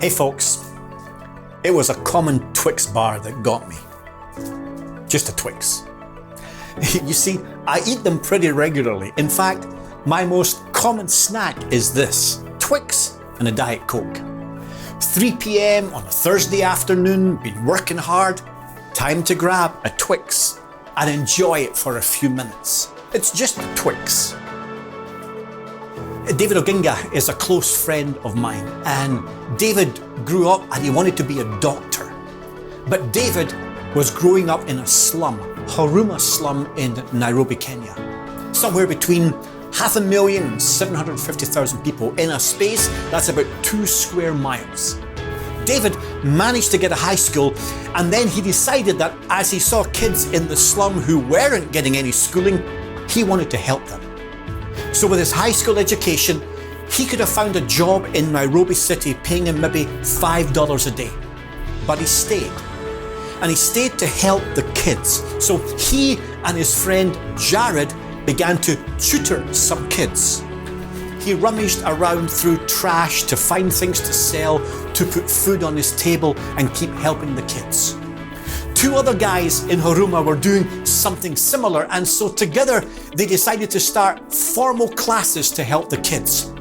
Hey folks, it was a common Twix bar that got me. Just a Twix. You see, I eat them pretty regularly. In fact, my most common snack is this, Twix and a Diet Coke. 3 p.m. on a Thursday afternoon, been working hard, time to grab a Twix and enjoy it for a few minutes. It's just a Twix. David Oginga is a close friend of mine, and David grew up and he wanted to be a doctor. But David was growing up in a slum, Huruma slum in Nairobi, Kenya. Somewhere between 500,000 and 750,000 people in a space that's about 2 square miles. David managed to get a high school, and then he decided that as he saw kids in the slum who weren't getting any schooling, he wanted to help them. So with his high school education, he could have found a job in Nairobi City paying him maybe $5 a day. But he stayed. And he stayed to help the kids. So he and his friend Jared began to tutor some kids. He rummaged around through trash to find things to sell, to put food on his table and keep helping the kids. 2 other guys in Huruma were doing something similar, and so together they decided to start formal classes to help the kids.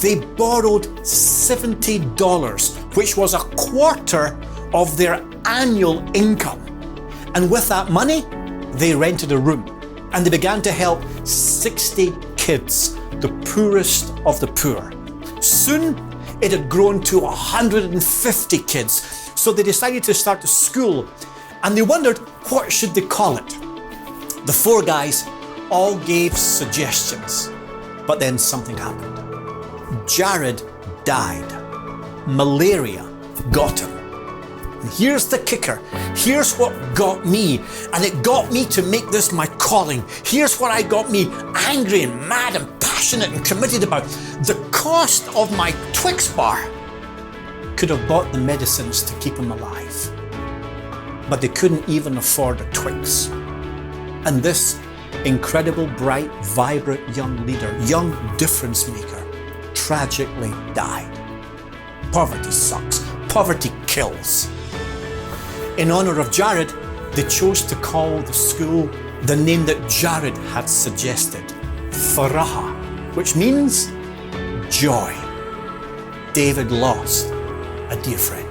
They borrowed $70, which was a quarter of their annual income. And with that money, they rented a room and they began to help 60 kids, the poorest of the poor. Soon, it had grown to 150 kids. So they decided to start a school, and they wondered, what should they call it? The 4 guys all gave suggestions, but then something happened. Jared died. Malaria got him. And here's the kicker. Here's what got me, and it got me to make this my calling. Here's what I got me angry and mad and passionate and committed about. The cost of my Twix bar could have bought the medicines to keep him alive. But they couldn't even afford a Twix. And this incredible, bright, vibrant young leader, young difference maker, tragically died. Poverty sucks. Poverty kills. In honor of Jared, they chose to call the school the name that Jared had suggested, Faraha, which means joy. David lost a dear friend.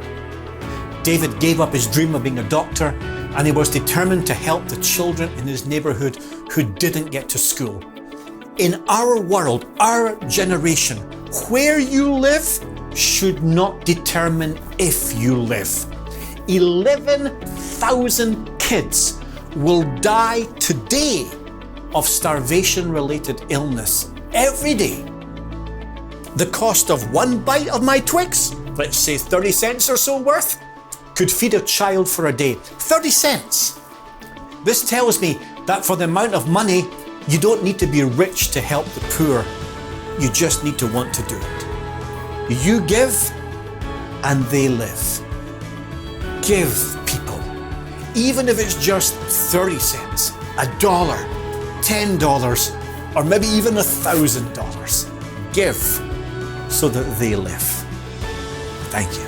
David gave up his dream of being a doctor, and he was determined to help the children in his neighborhood who didn't get to school. In our world, our generation, where you live should not determine if you live. 11,000 kids will die today of starvation-related illness every day. The cost of 1 bite of my Twix, let's say 30 cents or so worth, could feed a child for a day. 30 cents. This tells me that for the amount of money, you don't need to be rich to help the poor. You just need to want to do it. You give and they live. Give, people. Even if it's just 30 cents, $1, $10, or maybe even $1,000. Give so that they live. Thank you.